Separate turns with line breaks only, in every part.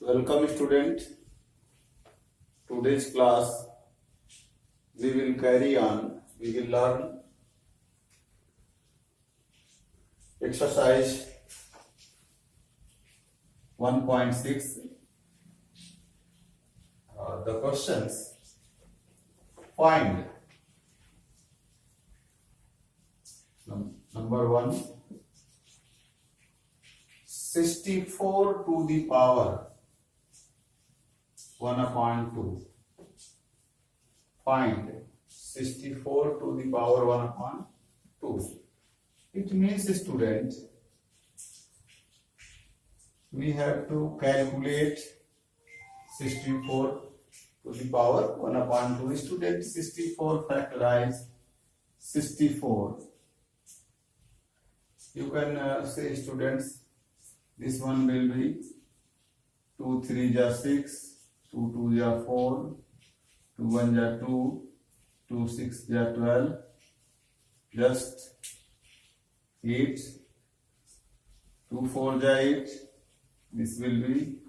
Welcome student. Today's class we will carry on. We will learn exercise 1.6. The questions: find number 1, 64 to the power 1/2. Find 64 to the power 1/2. It means, student, we have to calculate 64 to the power 1/2. Student, 64 factorize 64. You can say, students, this one will be 2 3 are 6, 2 2 are 4, 2 1 are 2, 2 6 are 12, just 8, 2 4 are 8. This will be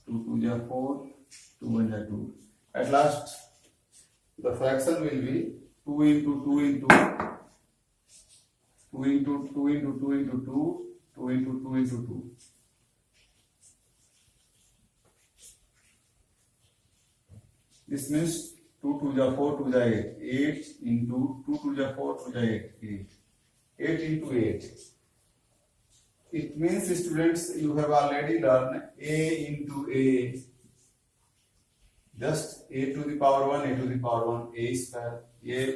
2 2 are 4, 2 1 are 2. At last, the fraction will be 2 into 2 into 2 into 2 into 2 into 2, 2 into 2 into 2. This means 2 2 are 4, 2 are 8. 8 into 2 2 are 4, 2 are 8. 8. 8 into 8. It means, students, you have already learned a into a. Just a to the power 1, a to the power 1, a square.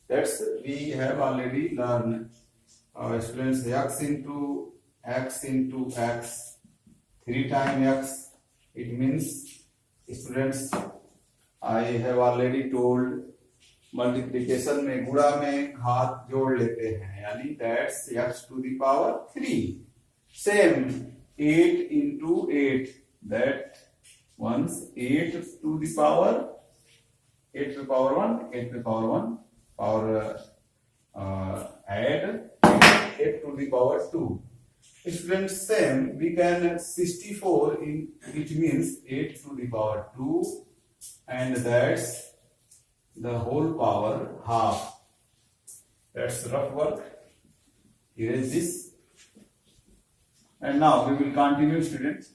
That's we have already learned. Students, x into x into x, 3 times x. It means, students, I have already told, multiplication में गुणा में घात जोड़ लेते हैं, यानी that's x to the power 3. Same 8 into 8, that once 8 to the power 8 to the power 1, 8 to the power 1, power add 8 to the power 2. Students, same we can 64 in, it means 8 to the power 2, and that's the whole power half. That's rough work. Erase this. And now we will continue, students.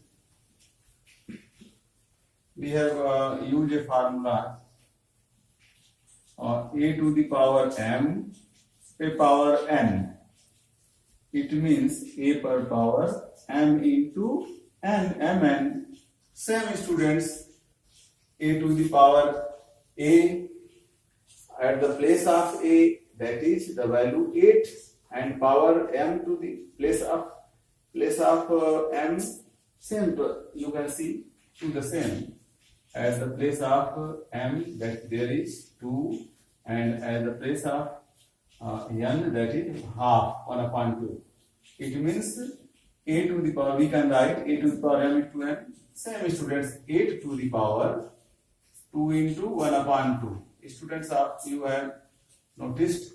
We have used a formula, a to the power m, a power n. It means a per power m into n, mn. Same, students, a to the power a, at the place of a, that is the value 8, and power m to the place of m, same, you can see to the same, as the place of m, that there is 2, and as the place of n, that is half, 1/2. It means a to the power, we can write a to the power m into n. Same, students, 8 to the power 2 into 1/2. Students, you have noticed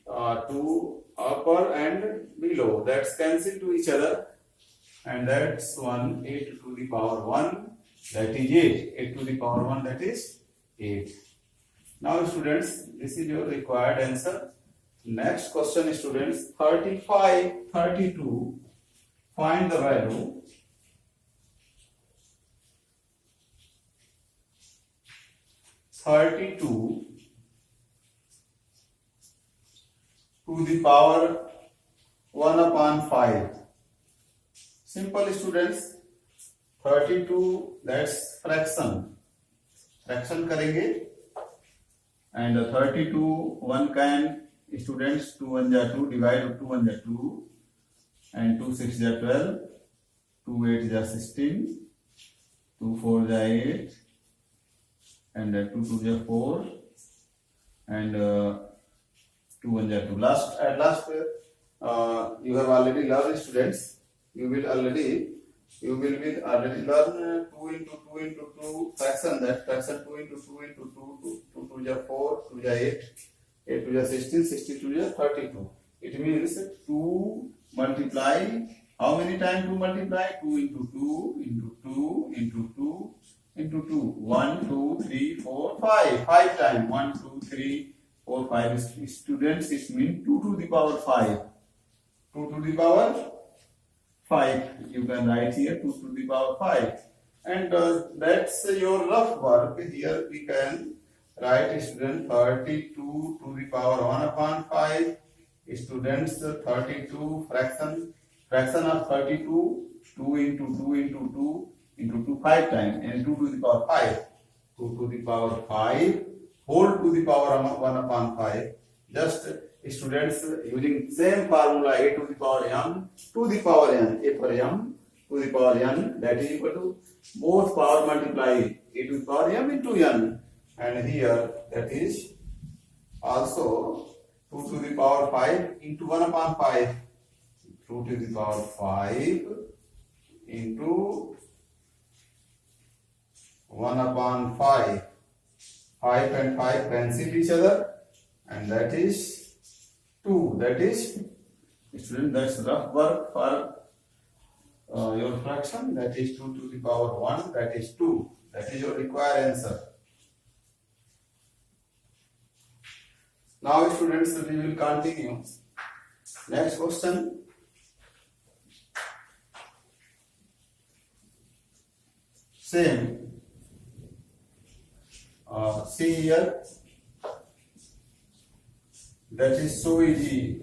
2 upper and below, that's cancel to each other, and that's 1, 8 to the power 1, that is 8. 8 to the power 1, that is 8. Now, students, this is your required answer. Next question, students, 35, 32. Find the value. (32) to the power 1/5. Simple, students. 32, that's fraction. Fraction करेंगे, and 32 one can, students, 2 1 are 2, divide 2 1 are 2, and 2 6 are 12, 2 8 are 16, 2 4 are 8, and 2 2 are 4, and 2 1 are 2. At last, you have already learned, students. You will already learn 2 into 2 into 2 fraction. That fraction 2 into 2 into 2, 2 2 are 4, 2 are 8, 8 2 are 16, 62 are 32. It means 2 multiply How many times to multiply? 2 into 2 into 2 into 2 into 2. 1, 2, 3, 4, 5. 5 times. 1, 2, 3, 4, 5. Students, it means 2 to the power 5. 2 to the power 5. You can write here 2 to the power 5. And that's your rough work. Here we can write student 32 to the power 1 upon 5. Students 32 fraction of 32, 2 into 2 into 2 into 2 5 times, and 2 to the power 5. 2 to the power 5 whole to the power 1 upon 5. Just students using same formula, a to the power m to the power n, a for m to the power n, that is equal to both power multiply a to the power m into n, and here that is also 2 to the power 5 into 1 upon 5. 2 to the power 5 into 1 upon 5. 5 and 5 cancel each other, and that is 2. That is, student, that's rough work for your fraction. That is 2 to the power 1. That is 2. That is your required answer. Now, students, we will continue. Next question. Same. See here. That is so easy.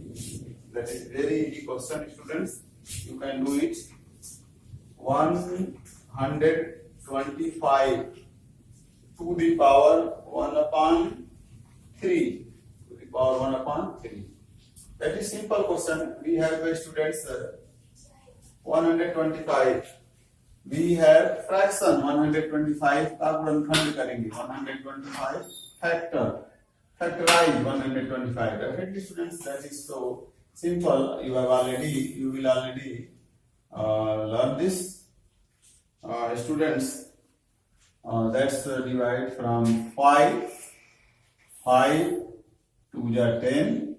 That is very easy question, students. You can do it. 125 to the power 1 upon 3. To the power 1 upon 3. That is simple question. We have students 125. We have fraction 125 का गुणनखंड करेंगे 125 factorize 125. Definitely, students, that is so simple. You will already learn this. Students, that's divide from 5 to the 10,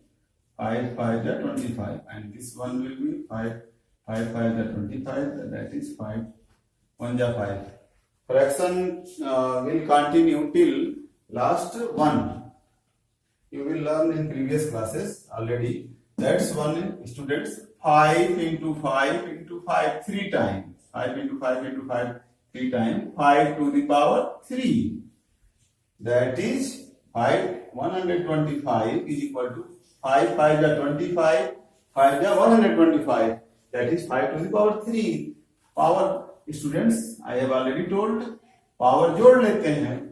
5 the 25, and this one will be 5 the 25. That is 5 1 the 5. Fraction will continue till last 1. You will learn in previous classes already. That's one, students. 5 into 5 into 5 3 times. 5 into 5 into 5 3 times. 5 to the power 3. That is 125 is equal to 5 the 25, 5 the 125. That is 5 to the power 3. Power, students, I have already told, power जोड़ लेते हैं.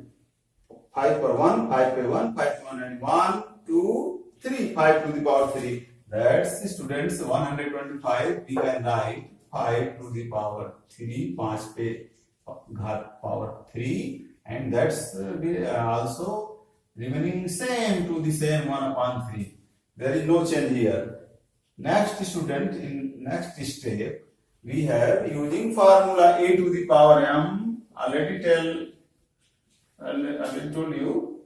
5 पर 1, 5 पे 1, 5 to 1 and 1, 2, 3, 5 to the power 3. That's, students, 125. We can write 5 to the power 3, 5 पे घात power 3, and that's also remaining same to the same 1 upon 3. There is no change here. Next, student, in next step, we have using formula a to the power m. Already told you,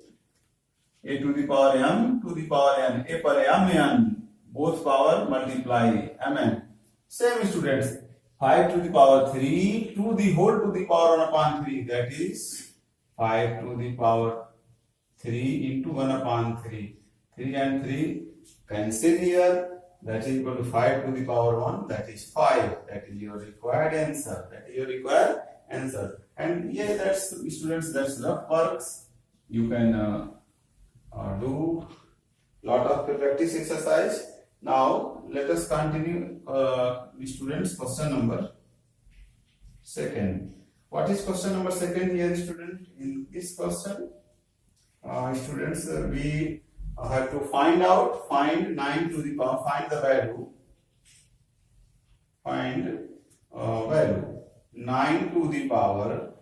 a to the power m to the power n. A per m n, both power multiply mn. Same, students. 5 to the power 3 to the whole to the power 1 upon 3. That is 5 to the power 3 into 1 upon 3. 3 and 3 cancel here. That is equal to 5 to the power 1. That is 5. That is your required answer. That is your required answer. And yeah, that's, students, that's rough works. You can do lot of practice exercise. Now let us continue. Students, question number 2. What is question number 2 here, student? In this question, students, we have to find 9 to the power, find the value, value 9 to the power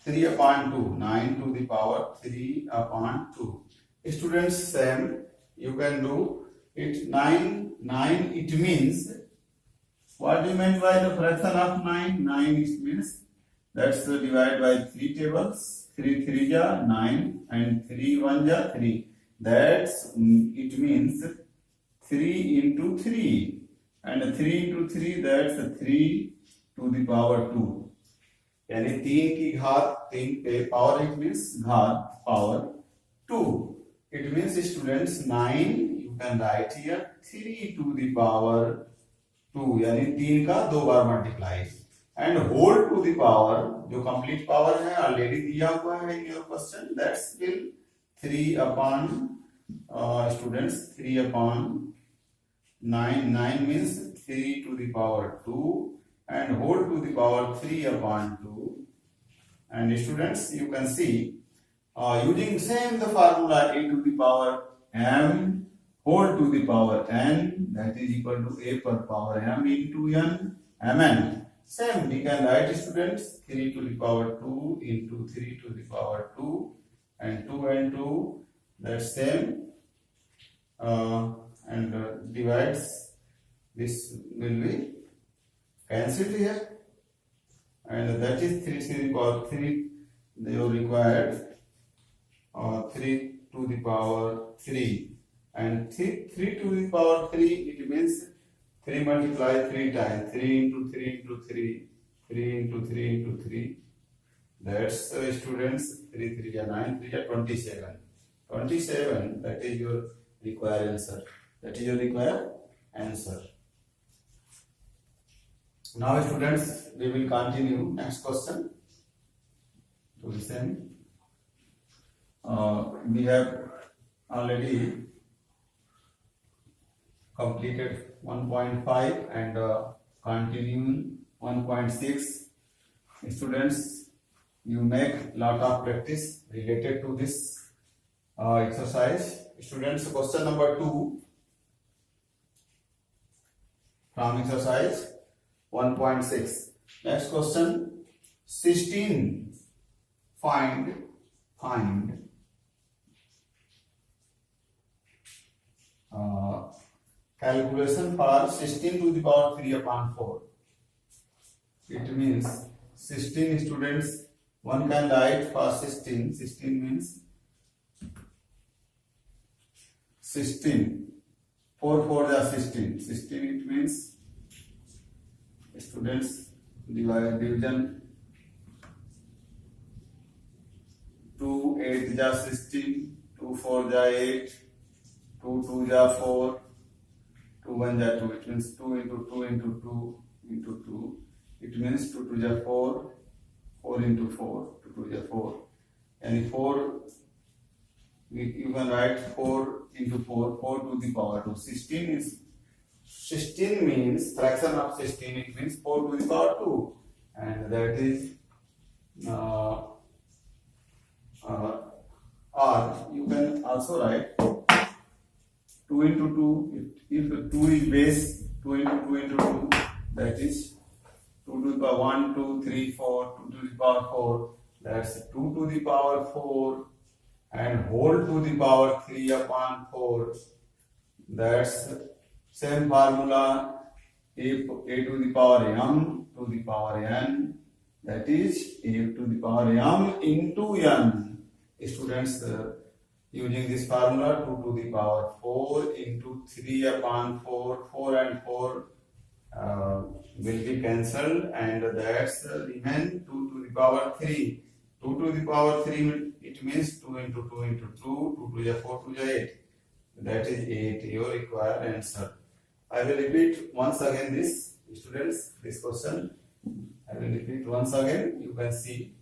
3 upon 2, 9 to the power 3 upon 2. Students, same, you can do it. 9, it means, what do you mean by the fraction of 9? 9 it means, that's divided by 3 tables. 3 3 ja 9 and 3 1 ja 3. That's, it means 3 into 3. and 3 into 3, that's 3 to the power 2. यानी 3 की घात 3 पे power, it means घात power 2. It means students 9, you can write here 3 to the power 2, यानी 3 का 2 बार multiply, and whole to the power, जो complete power है ऑलरेडी दिया हुआ है in your question, that's will 3 upon students 3 upon 9. 9 means 3 to the power 2 and whole to the power 3 upon 2. And students, you can see using same the formula a to the power m whole to the power n, that is equal to a per power m into n mn. Same we can write, students, 3 to the power 2 into 3 to the power 2 and 2 and 2, that's same, and divides, this will be cancelled here, and that is 3 to the power 3, they are required 3 to the power 3, and 3 to the power 3, it means 3 multiply 3 times, 3 into 3 into 3, 3 into 3 into 3, that's students 3 3 are 9, 3 are 27. 27, that is your required answer. That is your required answer. Now students, we will continue next question to the same. We have already completed 1.5 and continuing 1.6. Students, you make lot of practice related to this exercise. Students, question number 2 from exercise 1.6. Next question, 16. Find calculation for 16 to the power 3 upon 4. It means 16, students, one can write for 16. 16 means 16. 4 4 is 16. 16, it means, students, division 2 8 is 16, 2 4 is 8, 2 2 is 4, 2 1 is 2. It means 2 into 2 into 2 into 2. It means 2 2 is 4, 4 into 4, 2 2 is 4, and 4, you can write 4 into 4, 4 to the power 2. 16 means fraction of 16, it means 4 to the power 2, and that is or you can also write 2 into 2, if 2 is base, 2 into 2 into 2, that is 2 to the power 1 2 3 4, 2 to the power 4, that's 2 to the power 4 and whole to the power 3 upon 4, that's same formula, a to the power m to the power n, that is a to the power m into n. Students, using this formula, 2 to the power 4 into 3 upon 4, 4 and 4 will be cancelled, and that's remain 2 to the power 3. 2 to the power 3, it means 2 into 2 into 2, 2 to the 4 to the 8. That is 8, your required answer. I will repeat once again this, students, this question. I will repeat once again, you can see.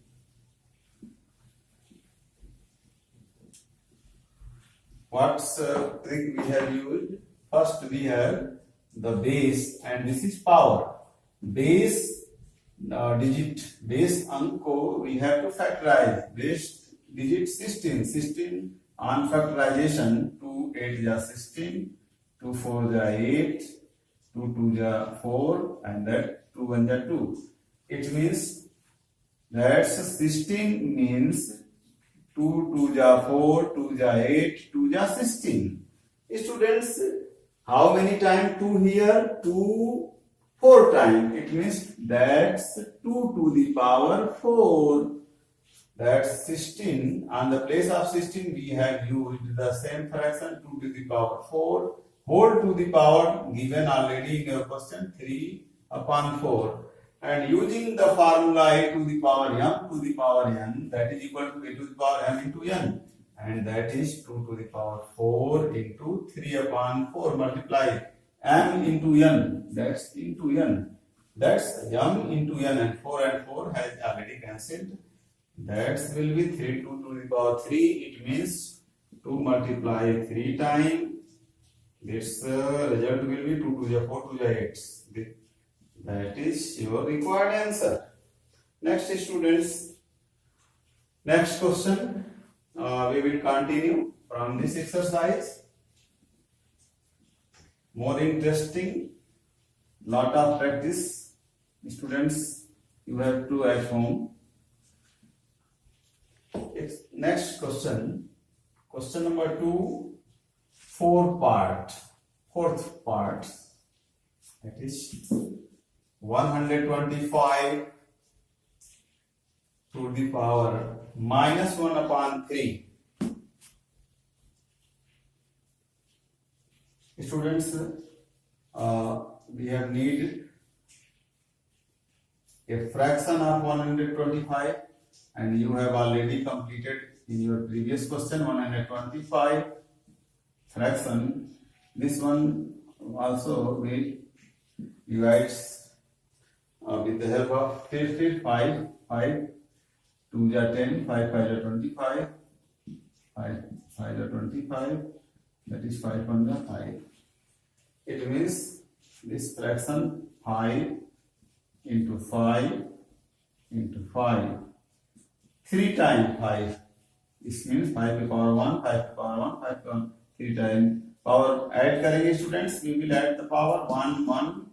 What trick we have used? First we have the base, and this is power. Base digit, base anko we have to factorize. Base digit 16. 16 on factorization, 2 8 is 16, 2 4 is 8, 2 2 is 4, and that 2 1 is 2. It means that's 16 means 2 2 is 4, 2 is 8, 2 is 16. Students, how many times 2 here? 2 4 times. It means that's 2 to the power 4. That's 16. On the place of 16, we have used the same fraction, 2 to the power 4, whole to the power given already in your question 3 upon 4, and using the formula a to the power m to the power n, that is equal to a to the power m into n, and that is 2 to the power 4 into 3 upon 4, multiply m into n, that's into n, that's m into n, and 4 has already cancelled. That will be 3 to the power 3. It means 2 multiply 3 times. This result will be 2 to the 4 to the 8. That is your required answer. Next, students, next question. We will continue from this exercise. More interesting, lot of practice. Students, you have to at home. Next question. Question number 2. Fourth part, that is 125 to the power minus 1 upon 3. Students, we have needed a fraction of 125, and you have already completed in your previous question 125 fraction. This one also will divide with the help of 5 2 is 10, 5 5 is 25, 5 5 is 25, that is 5 1 is 5. It means this fraction 5 into 5 into 5, 3 times 5. This means 5 to the power 1, 5 to the power 1, 5 to 1, 3 times. Power add करेंगे students, we will add the power 1 1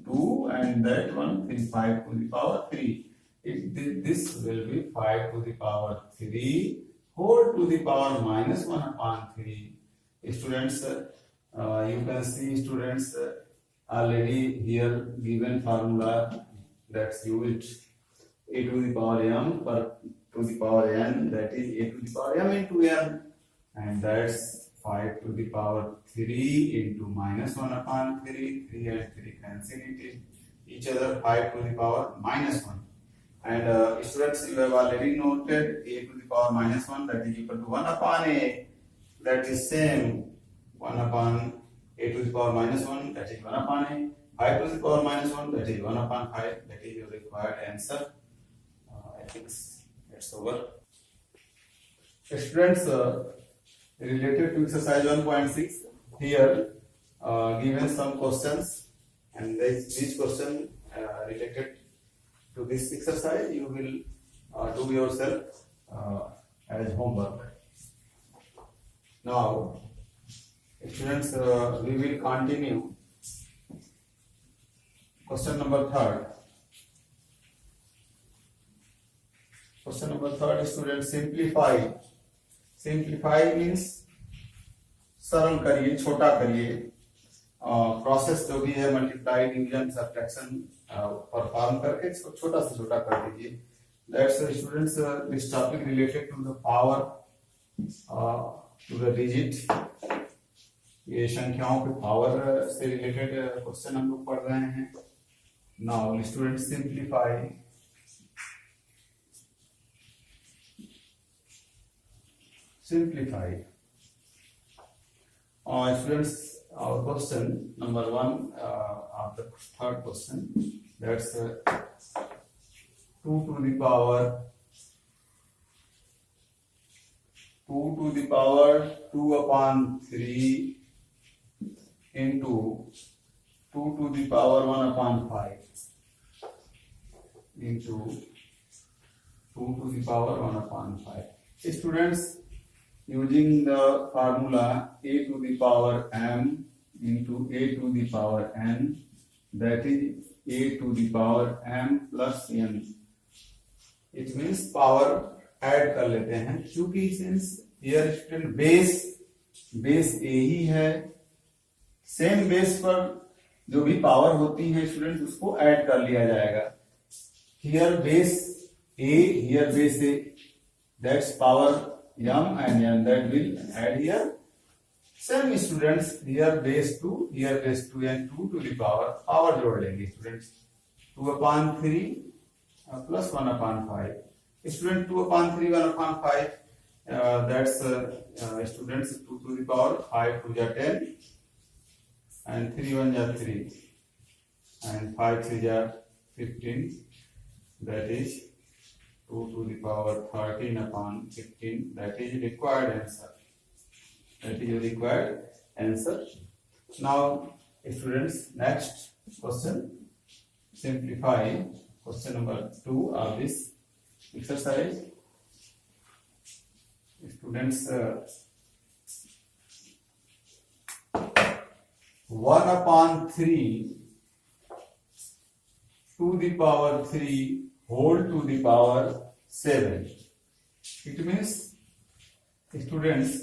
2 and that one 3, 5 to the power 3. This will be 5 to the power 3 whole to the power minus 1 upon 3. Students, you can see students already here given formula, that's used a to the power m per to the power n, that is a to the power m into n, and that's 5 to the power 3 into minus 1 upon 3, 3 and 3 cancel each other, 5 to the power minus 1. And students, you have already noted a to the power minus 1, that is equal to 1 upon a, that is same 1 upon a to the power minus 1, that is 1 upon a, 5 to the power minus 1, that is 1 upon 5, that is your required answer. I think it's over. Students, related to exercise 1.6, here given some questions, and these questions related to this exercise you will do yourself as homework. Now, students, we will continue question number 3. Question number 3, students, simplify means सरल करिए, छोटा करिए, process जो भी है multiply division subtraction perform करके इसको छोटा से छोटा कर दीजिए. That's students, this topic related to the power to the digit. ये संख्याओं के पावर से रिलेटेड क्वेश्चन हम लोग पढ़ रहे हैं. Now students, simplify. Students, our question number 1 of the third question, that's 2 to the power 2 upon 3 into 2 to the power 1 upon 5 into 2 to the power 1 upon 5. Students, using the formula a to the power m into a to the power n, that is a to the power m plus n. It means power add कर लेते हैं, क्योंकि since here student base ए ही है, same base पर जो भी power होती है स्टूडेंट उसको ऐड कर लिया जाएगा. Here base A, here base A, that's power m and n, that will add here Same students, here base 2 and 2 to the power जोड़ लेंगे students. 2/3 plus 1/5. Student 2/3 1/5. That's students 2 to the power 5 to the 10 and 3 1 ja 3 and 5 3 ja 15. That is 2 to the power 13/15. That is required answer. That is required answer. Now students, next question, simplify question number 2 of this exercise. Students, 1/3 to the power 3 whole to the power 7. It means students,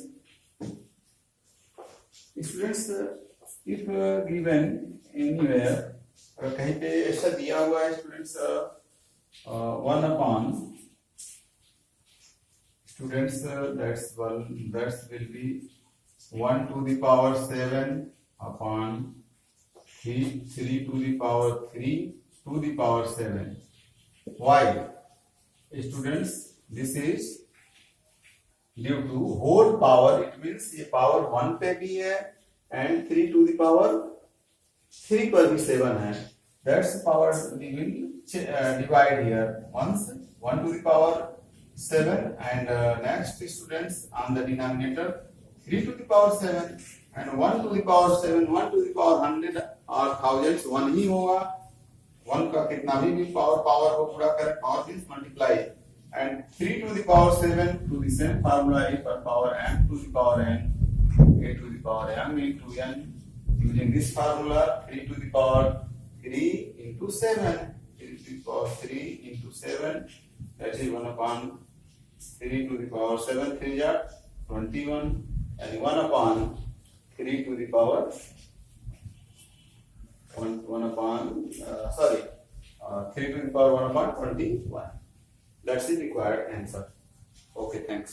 if given anywhere कहीं पे ऐसा दिया हुआ है students 1/, students that will be 1 to the power 7 upon 3 to the power 3 to the power 7. Why? Students, this is due to whole power. It means ये power 1 पे भी है and 3 to the power 3 पर भी 7 है. That's power we will divide here. Once 1 to the power 7 and next students on the denominator 3 to the power 7 and 1 to the power 7, 1 to the power 100 or thousands 1 ही होगा. 1 का कितना भी power को पूरा करें, power means multiply, and 3 to the power 7 to the same formula a per power m to the power n, a to the power m into n. Using this formula 3 to the power 3 into 7, 3 to the power 3 into 7, that is 1/3 to the power 7 3 ja 21 and 1/3 to the power 3 to the power 1/21. That's the required answer. Okay, thanks.